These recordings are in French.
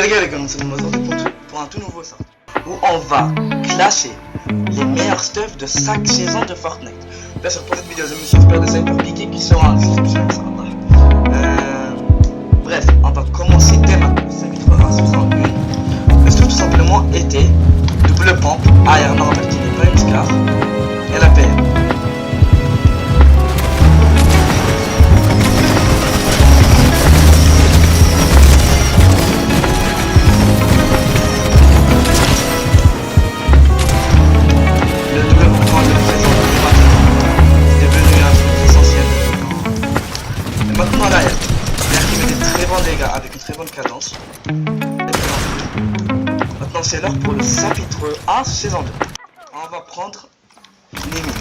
Les gars, c'est pour un tout nouveau ça, où on va classer les meilleurs stuff de chaque saison de Fortnite. Bien sûr, pour cette vidéo, je me suis inspiré de Cyberpiqué qui sera un bref, on va commencer dès maintenant. Chapitre 1, saison 1. Le stuff tout simplement était double pompe, AR normal qui n'est pas une scar, et la PM. Maintenant l'air qui met des très bons dégâts avec une très bonne cadence. Maintenant c'est l'heure pour le chapitre 1 saison 2. On va prendre les mines.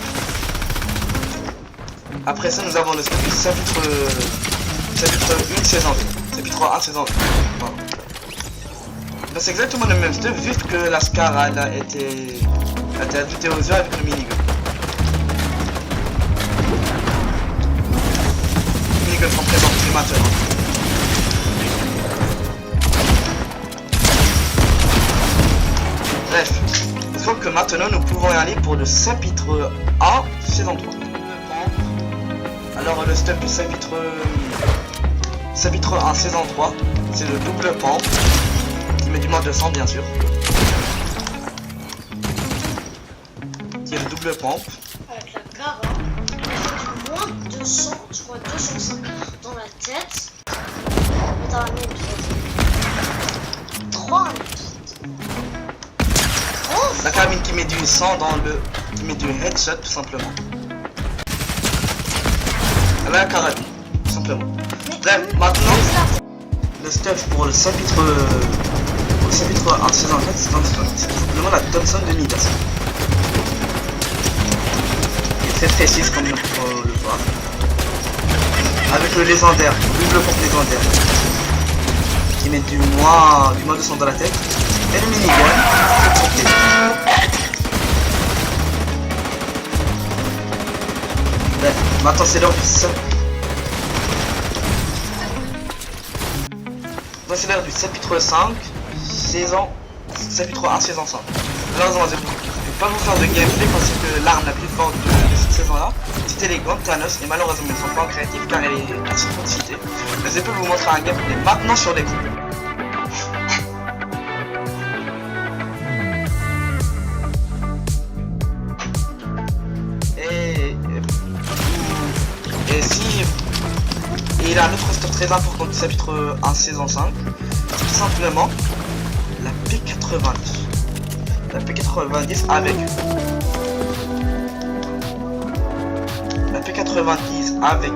Après ça nous avons le chapitre 1 saison 2. Chapitre 1 saison 2. Pardon. C'est exactement le même stuff, juste que la scar elle a été ajoutée aux yeux avec le minigun. Que sont présentés maintenant. Bref, il faut que maintenant nous pouvons y aller pour le chapitre 1 saison 3. Alors le step du chapitre 1 saison 3, c'est le double pompe qui met du moins 200 bien sûr. Qui est le double pompe. Avec la cara. Moins 200, je crois 205 dans la tête, mais dans la même pièce. 3 la carabine qui met du 100 dans le... qui met du headshot tout simplement. La carabine, tout simplement. Bref, maintenant, le stuff pour le chapitre 1 saison 4, c'est tout simplement la Thompson de Midas. Très précise comme on peut le voir. Avec le légendaire, double pompe légendaire qui met du moins 200 dans la tête. Et le minigun. Bref, maintenant c'est l'heure du chapitre 5 saison chapitre 1 saison 5. Malheureusement je ne vais pas vous faire de gameplay parce que l'arme la plus forte de cette saison là c'était les gants Thanos et malheureusement ils ne sont pas créatifs car elle est assez trop citée. Mais je peux vous montrer un gameplay maintenant sur l'écran. Et si il a un autre stuff très important du chapitre 1 saison 5, c'est tout simplement la P90. La P90 avec la P90 avec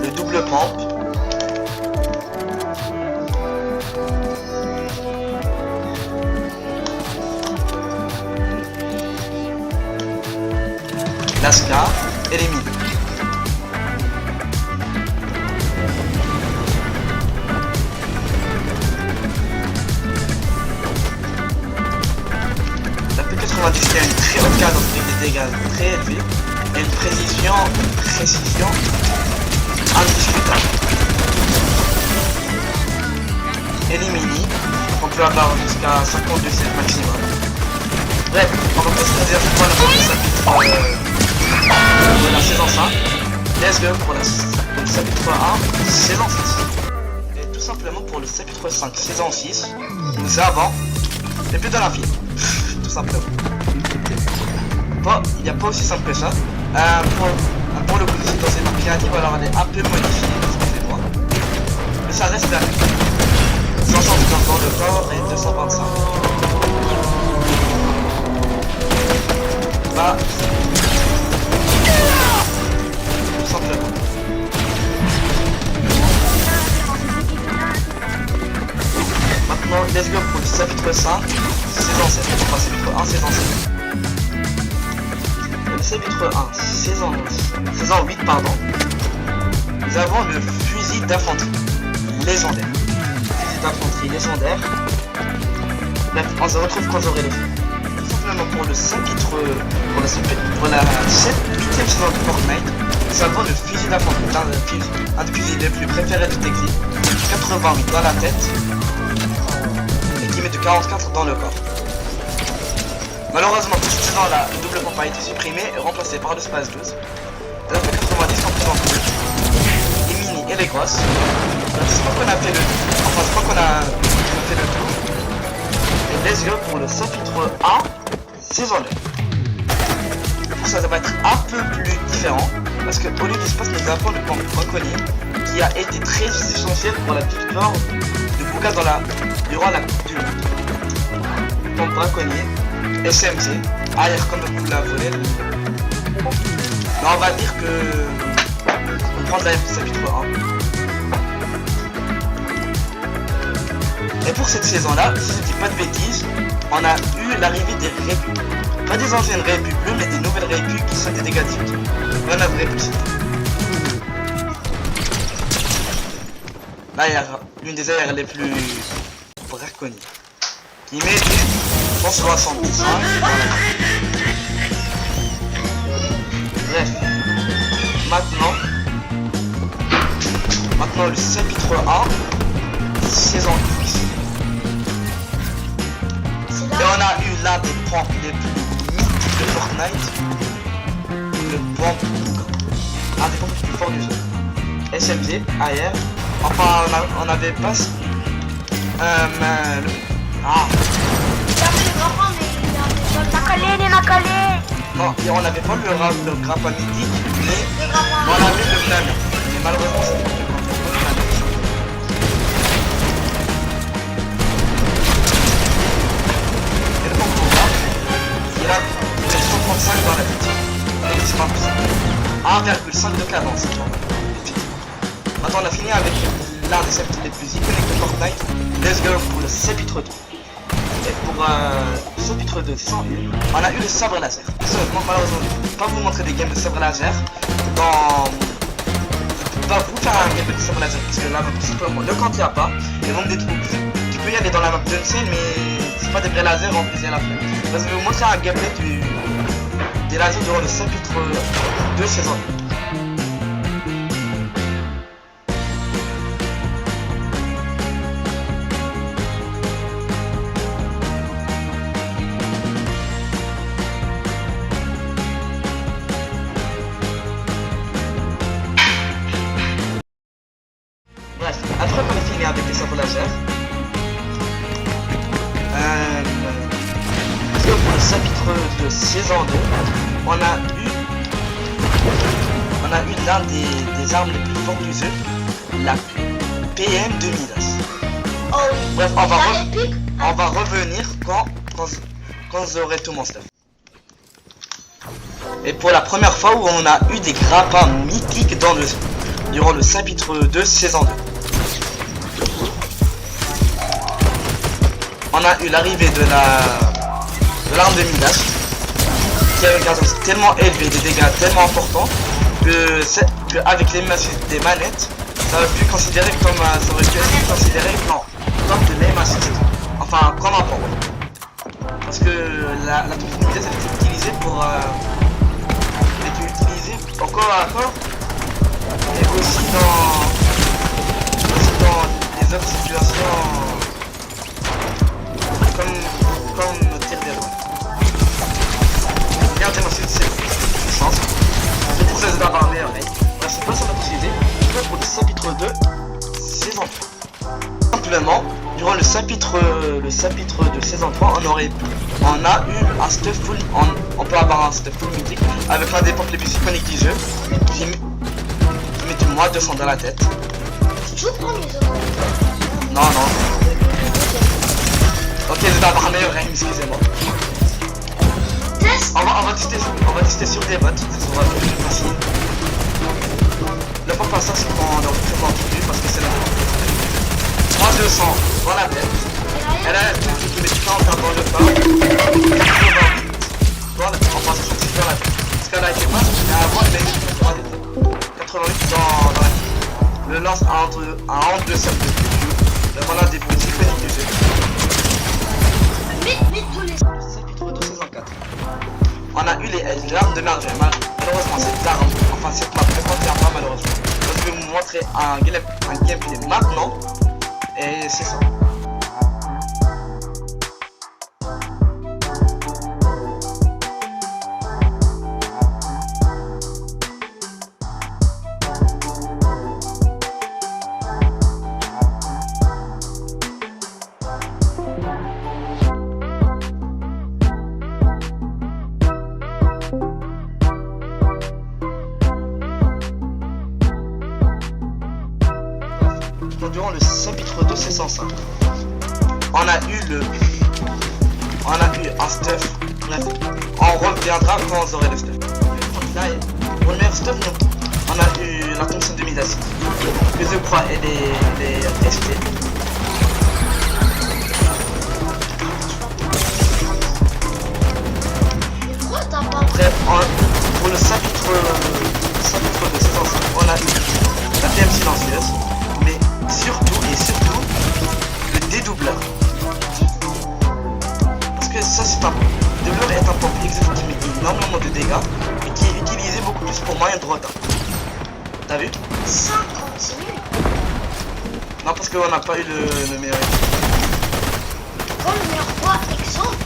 le double pompe, la scar et les mines. Qui a une très haute cadence avec des dégâts très élevés et une précision indiscutable. Et les mini, on peut avoir jusqu'à 52 7 maximum. Bref, on va passer à la pour la saison 5. Let's go pour le chapitre 1 saison 6. Et tout simplement pour le chapitre 5 saison 6, nous avons les plus de la ville. Tout simplement. Bon, il n'y a pas aussi simple que ça. Pour le coup, c'est dans cette créative, alors elle est un peu modifiée, excusez-moi. Mais ça reste la même. 500 dans le corps et 225. Bah. Tout simplement. Maintenant, let's go pour le chapitre 5, saison 7. Enfin, chapitre 1, saison 7. Le chapitre 1, saison 8, pardon. Nous avons le fusil d'infanterie légendaire. Fusil d'infanterie légendaire. Bref, on se retrouve quand j'aurai le feu. Tout simplement pour le chapitre... pour la 8ème saison de Fortnite, nous avons le fusil d'infanterie. Un des fusils les plus préférés de Technique. 88 dans la tête. 44 dans le corps. Malheureusement, pour cette saison-là, le double pompe a été supprimé et remplacé par le Space 12. La P90 sont plus en plus. Les mini et les grosses. Je crois qu'on a fait le tour. Enfin, je crois qu'on a fait le tour. Et let's go pour le chapitre 1, saison 2. Pour ça, ça va être un peu plus différent. Parce que au lieu d'espace, nous avons le pompe braconnier qui a été très essentiel pour la victoire de Bouga durant la Coupe du Monde. Pompe braconnier, SMG, arrière comme vous la volé. Mais on va dire que on prend de la chapitre 1. Et pour cette saison-là, si je dis pas de bêtises, on a eu l'arrivée des répus. Pas des anciennes répus bleues, mais des nouvelles répus qui sont des dégâts divers. On a répus. Là, il y a l'une des AR les plus braconniers. Qui met du 170. Bref. Maintenant le chapitre 1, saison 10. Et on a eu l'un des pompes les plus mythiques de Fortnite. Le pompe Bouga. Un des pompes les plus forts du jeu. SMG, AR. Enfin, on avait pas... Non, et on n'avait pas le grappin mythique, mais on avait le flamme. Mais malheureusement, c'est pas le flamme. Et le pompe Bouga, il a 135 dans la tête. Et c'est pas possible. 1,5 de cadence. Maintenant, on a fini avec l'un des chapitres les plus iconiques de Fortnite. Let's go pour le chapitre 2. Et pour le chapitre 2, on a eu le sabre laser. Malheureusement, je ne peux pas vous montrer des games de sabre laser. Je ne peux pas vous faire un gameplay de sabre laser parce que là, tout simplement, le camp il n'y a pas. Et donc, tu peux y aller dans la map Johnson, mais c'est pas des vrais lasers en plus, il y a la flemme. Je vais vous montrer un gameplay des lasers durant le chapitre 2 saison 2. Bref, après qu'on a fini avec les sabres laser, pour le chapitre de saison 2, on a eu l'un des armes les plus fortes du jeu, la PM de Midas. Oh oui. Bref, on va revenir quand j'aurai tout mon stuff. Et pour la première fois où on a eu des grappins mythiques dans le jeu, durant le chapitre 2 saison 2. On a eu l'arrivée de l'arme de Midas qui a une cadence tellement élevée, des dégâts tellement importants que avec les des manettes, ça aurait pu considérer comme comme de l'aim assist. Enfin, comme un pompe. Parce que la touche de Midas elle était utilisée pour encore à corps et aussi dans les autres situations comme tir des lois. Regardez ensuite cette puissance. Et pour ça, c'est d'avoir un meilleur raid. Bref, c'est pas ça notre idée. Pour le chapitre 2, saison 3. Simplement, durant le chapitre de saison 3, on a eu un stuff full. On peut avoir un stuff full mythique avec un des pompes les plus iconiques du jeu qui met du moins 200 dans la tête. Tu prends les autres? Non. Ok, je vais avoir un meilleur aim, excusez-moi. On va tester sur des bots, ça sera plus facile. Le pompe à ça, c'est qu'on ne représente plus parce que c'est la moins 200 dans la tête. Elle a qui met 40 dans le corps. 88 dans la tête. On passe dans la tête. Parce qu'elle a été basse, mais avant elle a eu 88 dans la tête. Le lance à entre 2 cercles de plus. Le voilà des plus iconiques du jeu. Chapitre 2 saison 4. On a eu les armes de merde. Malheureusement cette arme, enfin cette map ne contient pas malheureusement. Donc je vais vous montrer un gameplay maintenant. Et c'est ça. chapitre 2 C105. On a eu un stuff. Bref, on reviendra quand on aurait le stuff. Là, pour le meilleur stuff, on a eu la Thompson 2006. Que je crois elle est testée. Bref, pour le chapitre de saison 5, on a eu la PM silencieuse, mais surtout le dédoubleur. Parce que ça c'est un dédoubleur est un pompe exécutif qui met énormément de dégâts et qui est utilisé beaucoup plus pour moyen de retard. T'as vu? 50 minutes. Non, parce qu'on n'a pas eu le meilleur. Quand le meilleur roi, exemple.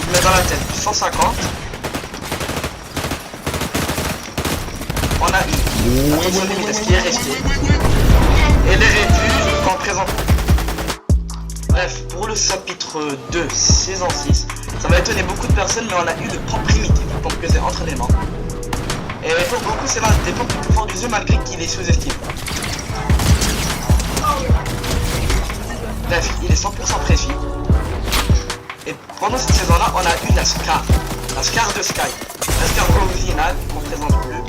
Il met dans la tête 150. On a eu la Thompson 2006 qui est restée. Et les réduits qu'on présente. Bref, pour le chapitre 2, saison 6, ça va étonner beaucoup de personnes, mais on a eu le pompe primitif, le pompe que c'est entraînement. Et pour beaucoup, c'est l'un des pompes les plus forts du jeu, malgré qu'il est sous-estimé. Bref, il est 100% précis. Et pendant cette saison-là, on a eu la Scar de Sky. La Scar originale, qu'on présente plus.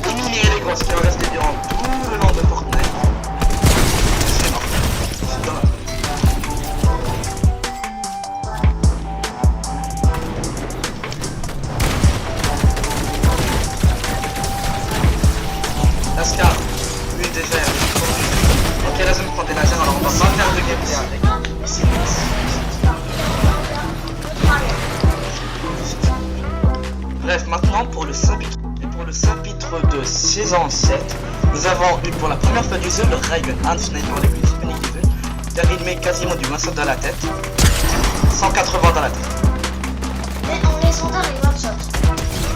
Éliminer les grosses qui ont resté durant tout le long de Fortnite. C'est mort. C'est dommage. La Scar, lui déjà. Ok, là je me prends des lasers, alors on va pas faire de gameplay avec. Bref, maintenant pour le chapitre de saison 7, nous avons eu pour la première fois du jeu le Raygun, un des snipers les plus disponibles du jeu, car il met quasiment du one-shot dans la tête, 180 dans la tête. Mais en légendaire, il one-shot.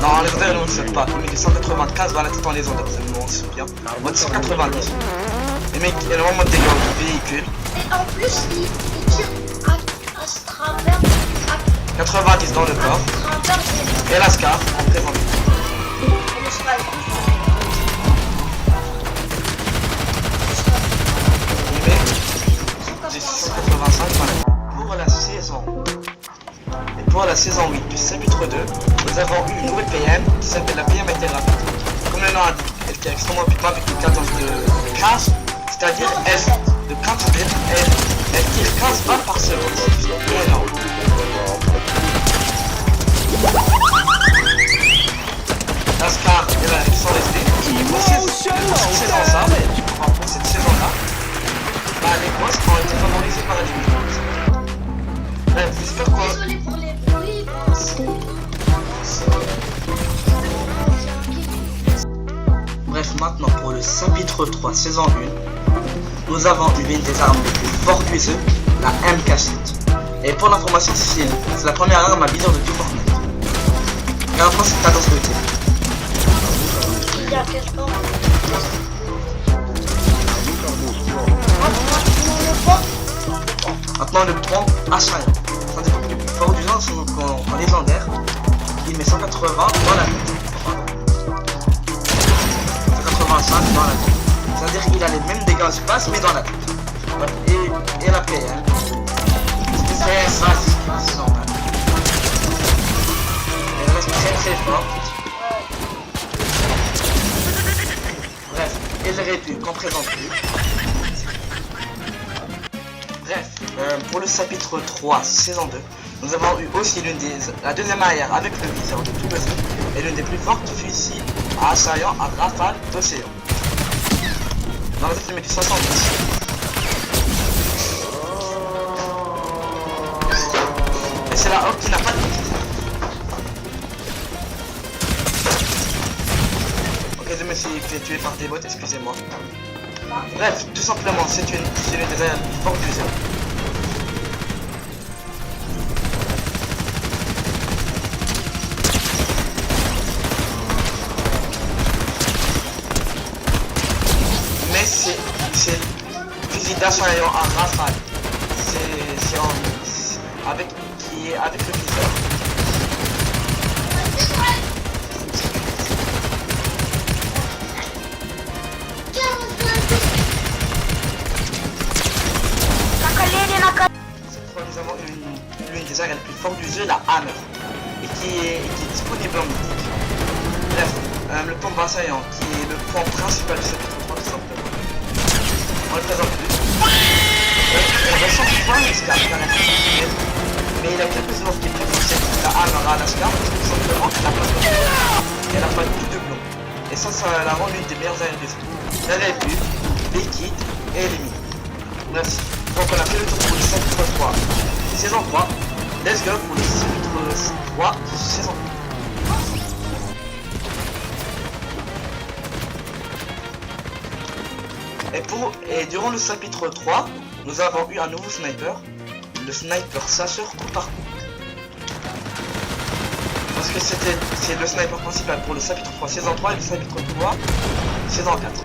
Non, en légendaire, il ne one-shot pas, il met du 195 dans la tête en légendaire, c'est bon, c'est bien. Mode 190. Le mec, il a vraiment de dégâts du véhicule. Et en plus, il tire à travers. 90 dans le corps. Et la Scar en présente. Il met 185 pour la saison. Et pour la saison 8 du chapitre 2, nous avons eu une nouvelle PM qui s'appelle la PM était rapide. Comme le nom indique, elle est extrêmement rapide avec une cadence de 15, c'est-à-dire elle de 15 elle tire 15 balles par seconde. C'est énorme. La Scar, ils sont restés. Et pour cette saison-là, bah, les boss ont été favorisés par les Bref, j'espère qu'on... Désolé pour les bruits, Bref, maintenant pour le chapitre 3, saison 1, nous avons eu l'une des armes les plus fortes du jeu, la MK7. Et pour l'information, c'est la première arme à viseur de tout Fortnite. Et maintenant, c'est ta danse de tir. il y a quelqu'un. Maintenant, le pompe assaillant. C'est un des pompes les plus forts du jeu, en légendaire. Il met 180 dans la tête. 185 dans la tête. C'est-à-dire qu'il a les mêmes dégâts en espace, mais dans la tête. Et la PM. C'est basique, c'est normal. Elle reste très forte. Bref, et les réduits qu'on présente plus. Bref, pour le chapitre 3, saison 2, nous avons eu aussi la deuxième arrière avec le viseur de tout le jeu et l'une des plus fortes fusils à assaillant à rafale d'océan. Dans la tête, il met du 70. Et c'est la Hawk qui n'a pas de tir. Ok, je me suis fait tuer par des bots, excusez-moi. Bref, tout simplement, c'est une des arrières les plus fortes du jeu. Mais c'est le fusil d'assaillant à rafale. Qui est avec le viseur. les armes les plus fortes du jeu, la Hammer, et qui est disponible en mythique. Bref, le pont assaillant, qui est le point principal du chapitre 3 tout simplement. On le présente plus. On va changer de point, mais il a quelques offres qui préfèrent la Hammer à la Scar, parce que tout simplement, elle n'a pas de blond. Et elle n'a pas du tout de blond. Et ça la rend l'une des meilleures armes du jeu. La répute, les kits et les mines. Merci. Donc on a fait le tour pour le chapitre 3 saison 3. Let's go pour le chapitre 3 saison 3. Et durant le chapitre 3, nous avons eu un nouveau sniper, le sniper Slasher coup par coup. Parce que c'est le sniper principal pour le chapitre 3 saison 3 et le chapitre 3 saison 4.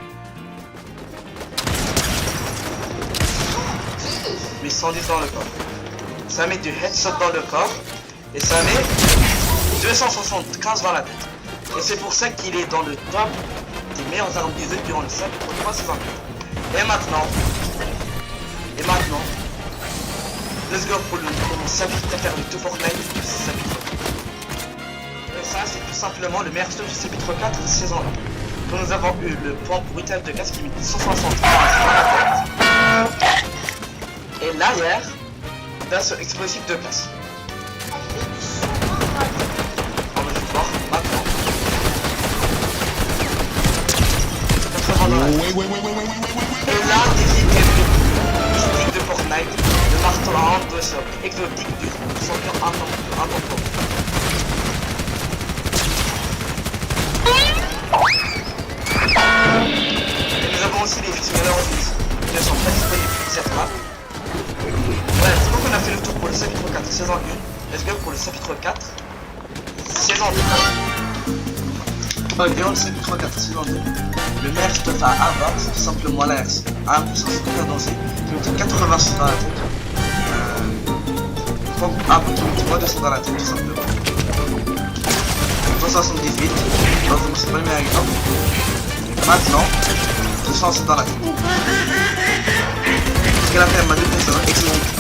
810 dans le corps. Ça met du headshot dans le corps et ça met 275 dans la tête. Et c'est pour ça qu'il est dans le top des meilleures armes du jeu durant le chapitre 3 saison 4. Et maintenant, let's go pour mon chapitre préféré de tout Fortnite du chapitre 3. Et ça c'est tout simplement le meilleur stuff du chapitre 4 saison 1. Donc nous avons eu le point brutal de casse qui met 160 dans la tête. Et l'arrière d'un seul explosif de casse. On va juste voir maintenant. Et là, des items mystiques de Fortnite, le marteau à hand de choc exotique du champion important. Et nous avons aussi les fils malheureusement qui ne sont pas disponibles pour cette map. Voilà, c'est bon qu'on a fait le tour pour le chapitre 4 saison 1. Let's go pour le chapitre 4 saison 2. Durant le chapitre 4 saison 2, le meilleur stuff à avoir, c'est tout simplement la RC. À un puissance super dansée, qui met 86 dans la tête. Qui met 200 dans la tête, tout simplement. 178, donc c'est pas le meilleur exemple. Maintenant, 207 dans la tête. Parce qu'elle a fait ma deux personnes exotiques.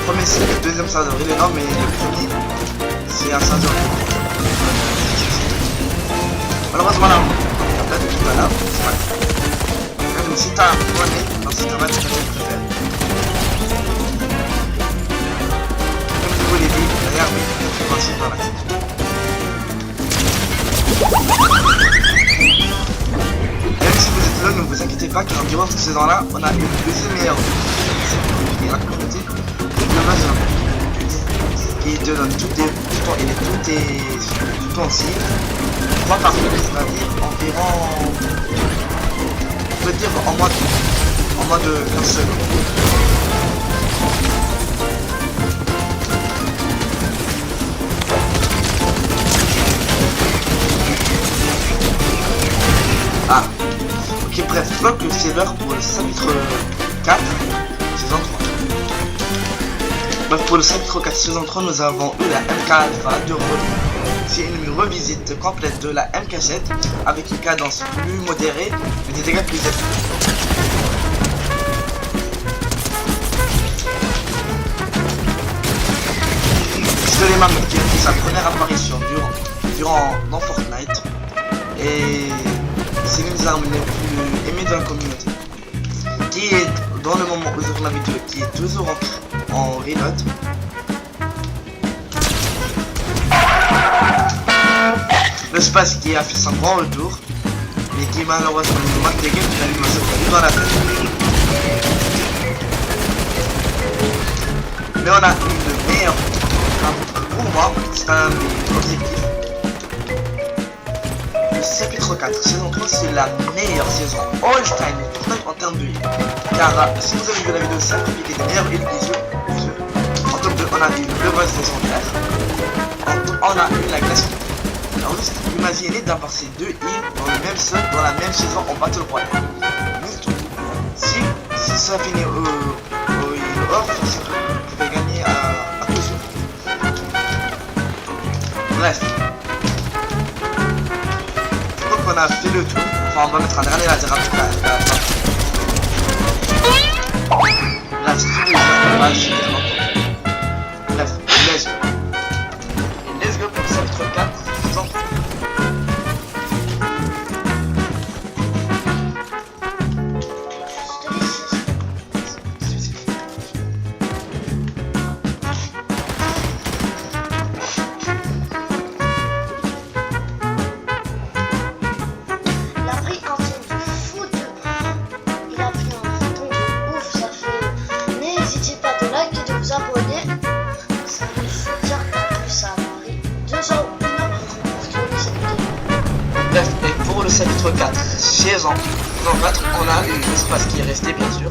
Premier c'est le deuxième serveur, il est énorme, mais le premier c'est un serveur. Malheureusement là, il y a plein de trucs là, c'est pas grave. Si t'as un bonnet, dans ce travail, tu peux le faire. Comme je vous l'ai dit, derrière, oui, je vais passer dans la tête. Même si vous êtes là, ne vous inquiétez pas, car durant cette saison-là, on a eu le deuxième meilleur de la communauté, le Amazon, qui te donne tout en cible, 3 par minute, c'est-à-dire environ, on peut dire en moins de 15 secondes. Ah, ok, bref, je vois que c'est l'heure pour le chapitre 4, saison 3. Bref, pour le chapitre 4, saison 3, nous avons eu la MK Alpha de Rolling. C'est une revisite complète de la MK7 avec une cadence plus modérée et des dégâts plus élevés. Pistolet Mammouth qui a fait sa première apparition dans Fortnite. Et c'est l'une des armes les plus aimées de la communauté. Qui est, dans le moment où je tourne la vidéo, qui est toujours en reload. Le space qui a fait son grand retour, mais qui malheureusement nous manque des games qui a eu ma sauvegarde dans la tête. Mais on a eu le meilleur, pour moi, c'est un de mes objectifs. Le chapitre 4, saison 3, c'est la meilleure saison all-time en termes de vie. Car si vous avez vu la vidéo 5, il est des meilleurs heals du jeu. En top 2, on a eu le boss légendaire. On a eu la glace. Alors juste imaginez d'avoir ces deux heals dans la même saison en Battle Royale. Si ça finit au heal off, vous pouvez gagner à tout ça. Bref. Je crois qu'on a fait le tour. Enfin, on va mettre un dernier laser à la fin. Là, c'est tout. Bah, je bref, let's go. Et let's go pour le chapitre 4, saison 3. Bref, et pour le chapitre 4, saison 4, on a une espace qui est resté bien sûr.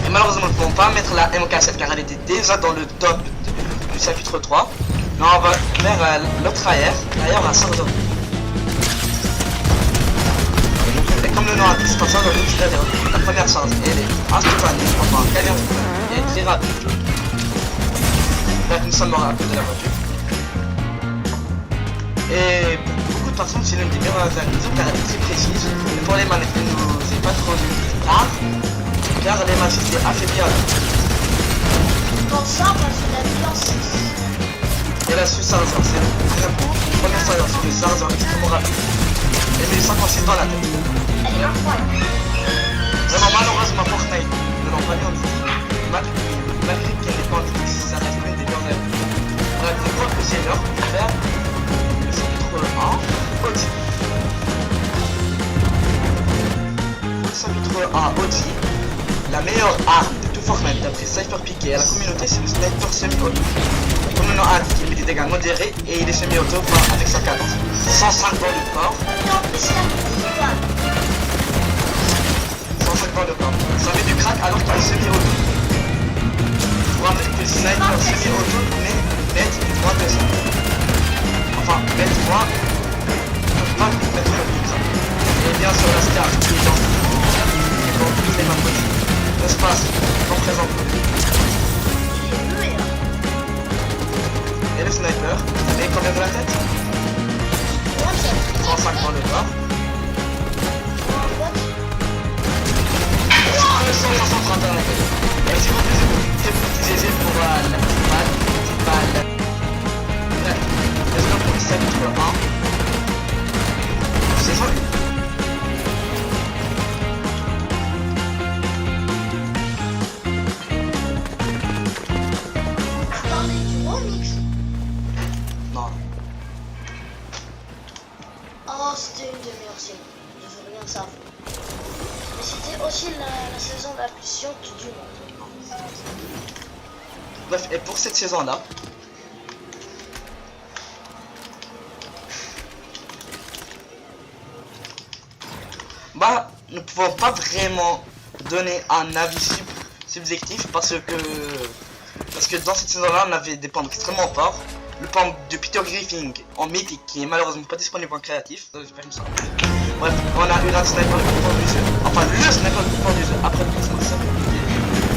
Et malheureusement, nous ne pouvons pas mettre la MK7 car elle était déjà dans le top du chapitre 3. Mais on va faire l'autre arrière, d'ailleurs on a 100 euros. Et comme le nom a dit, c'est un charge de c'est-à-dire la première charge, elle est instantanée, enfin quasi instantanée, et très rapide. Bref, nous sommes à côté de la voiture. Et pour beaucoup de personnes, c'est l'une des meilleures analyses car elle est très précise. Et pour les manettes, elle nous est pas trop rare car les manettes étaient affaiblies à l'heure. Quand ça, on va faire la violence. Et la Suisse Sarrazin, c'est la première Sarrazin, c'est le Sarrazin extrêmement rapide. Et 1056 dans la tête. Elle est incroyable. Vraiment, malheureusement, Fortnite ne l'ont pas mis en titre. Malgré qu'elle n'est pas en titre, ça reste une des meilleures amies. On a des fois que c'est l'heure de faire le chapitre 1 Audi. Le chapitre 1 Audi, la meilleure arme de tout Fortnite d'après Cypherpeak et à la communauté, c'est le sniper semi-auto. Comme le nom indique, il met des dégâts modérés et il est semi-auto avec 114. 105 dans le corps. Et en plus, il a des balles. 105 dans le corps. Ça met du crack alors qu'il est semi-auto. Pour rappeler que le sniper semi-auto met 3 personnes. Enfin, mettre 3. Pas mettre le crack. Et bien sûr la star qui est dans toutes les mains possibles. L'espace, en présent. Et le sniper, mais combien de la tête? 105 dans le corps. 130 dans la tête. Et si vous voulez, c'est plus pour la petite balle. Bref, let's go pour le chapitre 1. C'est ça. Oh, c'était une des meilleures séries. Je veux rien savoir. Mais c'était aussi la saison la plus chiante du monde. Bref, et pour cette saison-là, bah, nous ne pouvons pas vraiment donner un avis subjectif parce que dans cette saison-là, on avait des pumps extrêmement forts. Le pump de Peter Griffin en mythique qui est malheureusement pas disponible en créatif. Bref, on a eu un sniper le plus fort du jeu. Enfin, le sniper le plus fort du jeu après le Pixel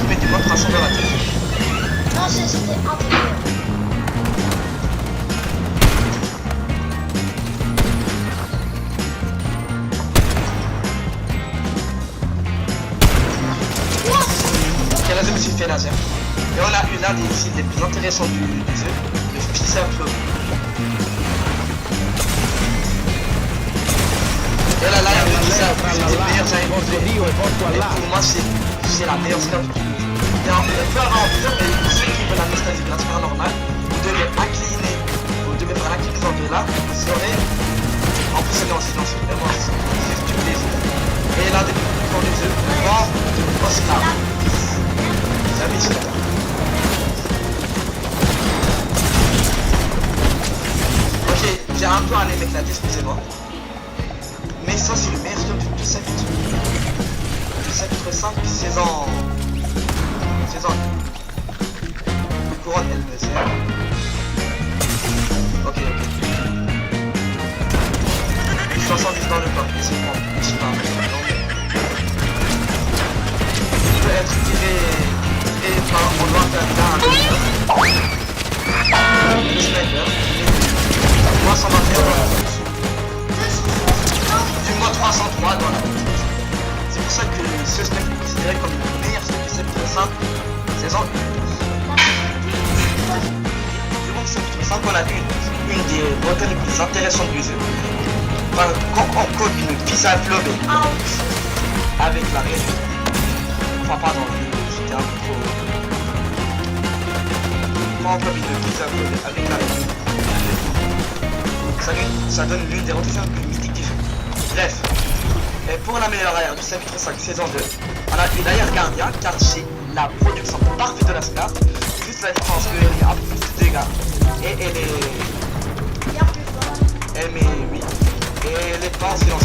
qui met du mode 300 dans la tête. Non, c'était un peu meilleur. Ok, là je me suis fait laser. Et on a eu l'un des sites les plus intéressants du jeu, le Pixel Flow. Et là, il y a le Pixel, c'est des meilleurs aéroports. Et pour moi, c'est la meilleure scope du jeu. Et on peut avoir en plusieurs, mais pour ceux qui veulent la nostalgie de la sphère normale, vous devez faire l'inclinaison de là, vous aurez. En plus, c'est en silence, vraiment, c'est du plaisir. Et l'un des plus forts du jeu, vend Oscar. La mission. Ok, j'ai un peu un éclaté, excusez-moi. Mais ça, c'est le meilleur scope de tout chapitre. Le chapitre 5, saison 1. Le couronne, elle me sert. Ok. 70 dans le corps, et c'est bon. Je sais pas. Il peut être tiré par en loin d'un le sniper. 321 dans la tête. Du moins 303 dans la tête. C'est pour ça que ce sniper est considéré comme le meilleur sniper de 5 saison 1. très intéressantes du jeu. Enfin, quand on code une pizza flobée avec la réalité. Enfin, pardon, c'était un peu trop. Quand on code une pizza flobée avec la réalité, ça donne l'une des rotations les plus mythiques du jeu. Bref, et pour la meilleure arrière du chapitre 5 saison 2, on a une arrière gardien car c'est la production parfaite de la SCAR. Juste la différence qu'elle est un peu plus de dégâts et elle est bien plus fort. elle met oui. Et elle est pas en silence.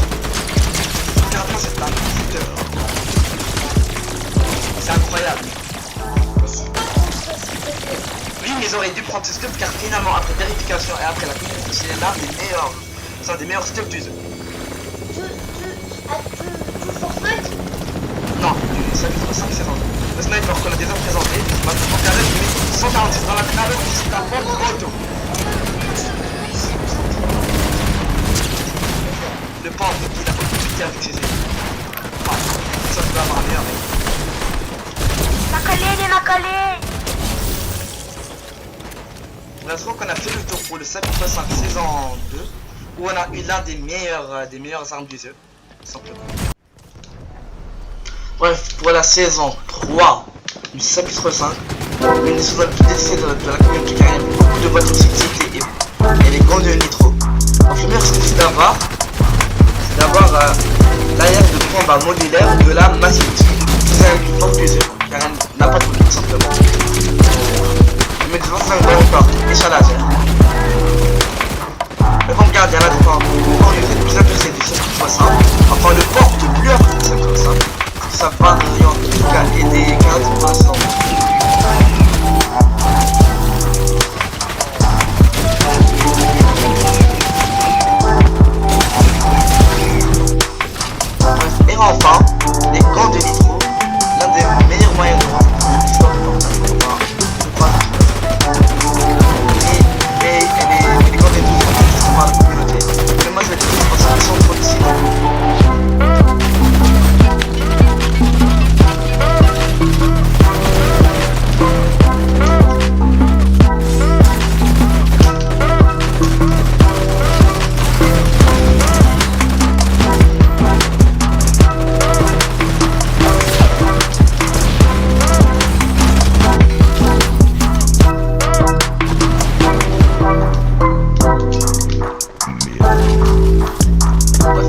Regardez cette arme, c'est incroyable. Mais c'est pas trop ça, c'est Oui, mais ils auraient dû prendre ce stuff car finalement après vérification et après la communauté, c'est l'un des meilleurs. C'est un des meilleurs stuff du jeu. Du Fortnite. Non, du chapitre 5 saison 2. Le sniper qu'on a déjà présenté, maintenant pour carré, il met 146 dans la finale, c'est un bon photo. Le pente qu'il a optimisé avec ses ennemis. Enfin, ça peut avoir un meilleur. Nakale. Bref, donc on a fait le tour pour le chapitre 5 saison 2, où on a eu l'un des meilleures armes du jeu, simplement. Bref, pour la saison 3 du chapitre 5, une des choses les plus décisives de la communauté car il y a beaucoup de voitures toxicité et les gants de nitro. Donc le meilleur c'est d'avoir l'arrière de combat modulaire de la Massivity. C'est un plus fort du jeu, car elle n'a pas de tout simplement. Mais de 25 balles encore, et ça laser. Le pompe gardien là devant, on lui fait de plus impulsé du chapitre 5, enfin le porte plus après du chapitre 5. Ça va en tout cas aider 15 pour l'instant. Et enfin, les gants de nitro, l'un des meilleurs moyens de rendre l'histoire de Fortnite. Et les gants de nitro sont par la communauté. Mais moi je vais te dire parce qu'ils sont trop décidés.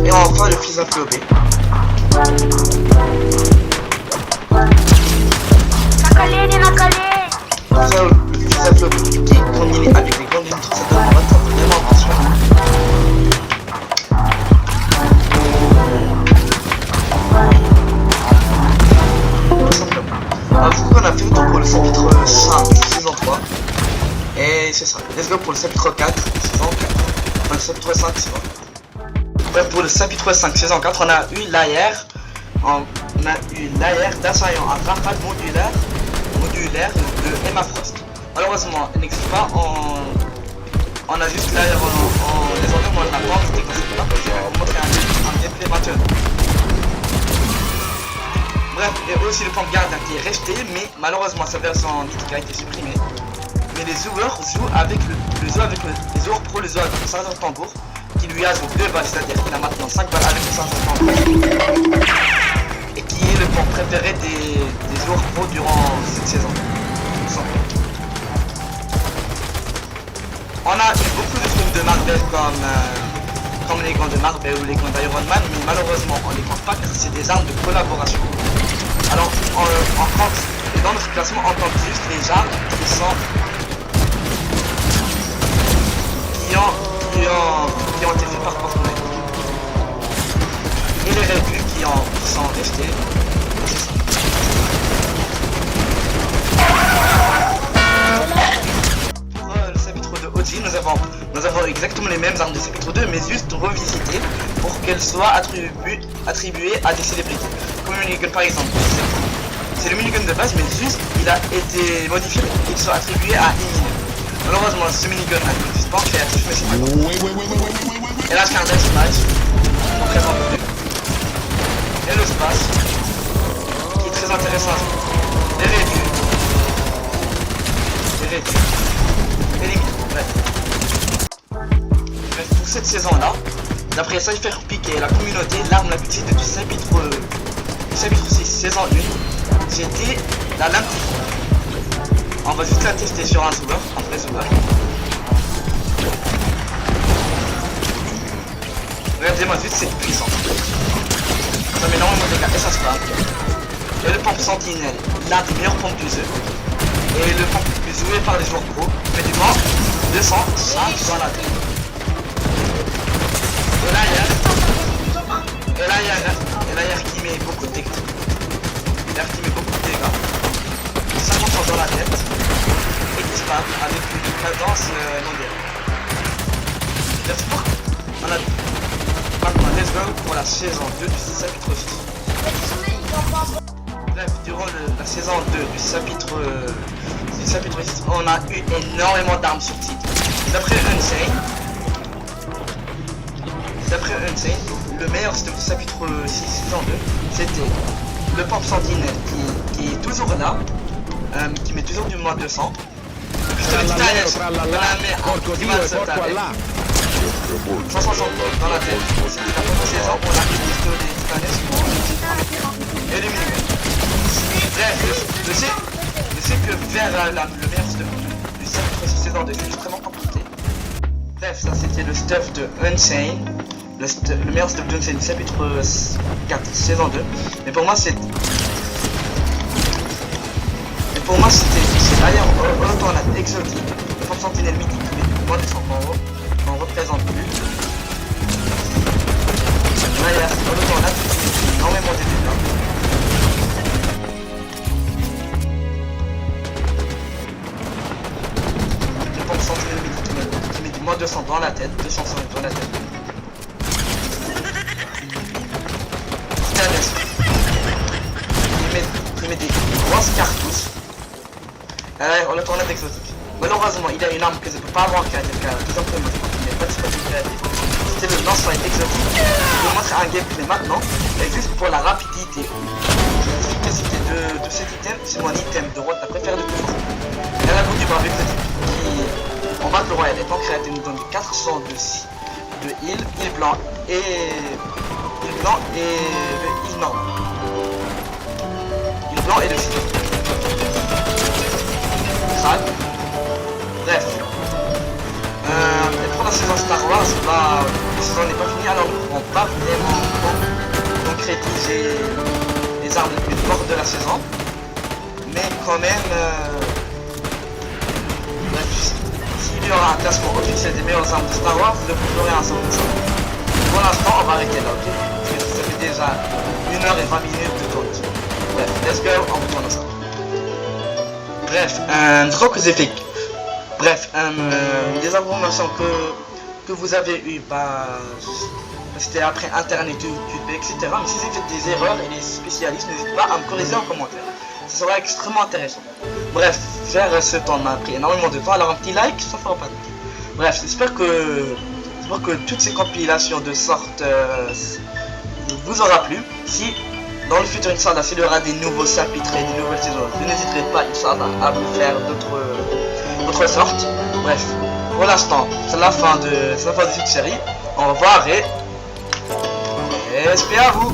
Et enfin le fils inflobé. Le fils inflobé qui est combiné avec les gants de nitro, ça donne un temps vraiment impressionnant. Tout simplement. Alors du coup on a fait le tour pour le chapitre 5 saison 3. Et c'est ça. Let's go pour le chapitre 4 saison 4. Enfin le chapitre 5 saison 4. Bref, pour le chapitre 5 saison 4, on a eu l'arrière d'assaillant à rafale modulaire de Emma Frost. Malheureusement, elle n'existe pas on a juste l'arrière en légendaire, mais on n'a pas envie de concept là, je vais vous montrer un gameplay maintenant. Bref, et aussi le pompe gardien qui est resté, mais malheureusement sa version mythique a été supprimée. Mais les joueurs jouent avec les joueurs pro, les joueurs avec le sergent tambour, qui lui ajoute 2 balles, c'est-à-dire qu'il a maintenant 5 balles avec le sergent tambour. Et qui est le pompe préféré des joueurs pro durant cette saison. On a eu beaucoup de trucs de Marvel comme les gants de Marvel ou les gants d'Iron Man, mais malheureusement on les compte pas car c'est des armes de collaboration. Alors on compte, et dans notre classement on compte juste les armes qui ont été faits par Fortnite. Et les réduits qui sont restés. C'est ça. Pour le chapitre de OG, nous avons exactement les mêmes armes de chapitre 2, mais juste revisitées pour qu'elles soient attribuées à des célébrités. Comme le minigun par exemple. C'est le minigun de base, mais juste il a été modifié pour qu'il soit attribué à Eminem. Malheureusement, ce minigun n'existe pas en créatif, mais c'est pas grave. Et là, c'est un death smash. On présente le début. Et le space, qui est très intéressant. Les réduits. Et les minions, bref. Bref, pour cette saison-là, d'après Cypher Peak et la communauté, l'arme la plus utilisée du chapitre 6, saison 1, c'était la lame Tifo. On va juste la tester sur un joueur, un vrai joueur. Regardez-moi juste cette puissance. Ça met énormément de dégâts et ça se passe. Et le pompe sentinelle, l'un des meilleurs pompes du jeu. Et le pompe le plus joué par les joueurs pro. Mais du moins, 200, ça dans la tête. Et là, il y a qui met beaucoup de dégâts. Il y a qui met beaucoup de dégâts. 50 dans la tête. Et qui spam avec une cadence mondiale. Merci beaucoup. On a maintenant, let's go pour la saison 2 du chapitre 6. Bref, durant la saison 2 du chapitre 6, on a eu énormément d'armes sur site. D'après Unsane, le meilleur système du chapitre 6 saison 2, c'était le pompe sentinelle qui est toujours là, qui met toujours du moins 200. Le pistolet titanesque, on la met en dimanche cette année. 160 dans la tête. C'était la première saison où on a mis le pistolet titanesque et le minimum. Bref, je sais que vers le meilleur stuff du chapitre 6 saison 2 c'est extrêmement compliqué. Bref, ça c'était le stuff de Unsane. Le meilleur stuff de Unsane du chapitre 4 saison 2. Mais pour moi c'était d'ailleurs on a exotique. Le pompe sentinelle mythique qui met moins de 100 en haut. On représente plus. Là il y a on a énormément de dégâts. Le pompe sentinelle mythique qui met du moins 200 dans la tête, 205 dans la tête. Titanesque. Il met des grosses cartouches. On le tourne exotique. Malheureusement, il y a une arme que je ne peux pas avoir car tout simplement il n'est pas disponible. C'était le lance-fire exotique. Je vais vous montrer un gameplay maintenant. Et juste pour la rapidité et l'efficacité de cet item, c'est mon item de roi préféré de toujours. Il y a la bout du barbe exotique qui en battle royale étant créative nous donne 400 de heal, heal blanc et heal normal. Heal blanc et le cycle. Bref, et pour la saison Star Wars, la saison n'est pas finie, alors on va vraiment concrétiser les armes les plus fortes de la saison, mais quand même, bref, s'il y aura un classement officiel des meilleures armes de Star Wars, vous l'aurez un 100%. Pour l'instant, on va arrêter là, ok? Parce que ça fait déjà 1h20 de tour. Bref, let's go, on retourne à ça. Bref, je crois que j'ai fait. Bref, les informations que vous avez eues, c'était après internet, YouTube, etc. Mais si j'ai fait des erreurs et les spécialistes, n'hésitez pas à me corriger en commentaire. Ça sera extrêmement intéressant. Bref, faire ce temps m'a pris énormément de temps, alors un petit like, ça fera pas de mal. Bref, j'espère que toutes ces compilations de sorte vous aura plu. Si dans le futur, Inch'Allah, s'il y aura des nouveaux chapitres et des nouvelles saisons, vous n'hésiterez pas, Inch'Allah, à vous faire d'autres sortes. Bref, pour l'instant, c'est la fin de cette série. Au revoir et SP à vous.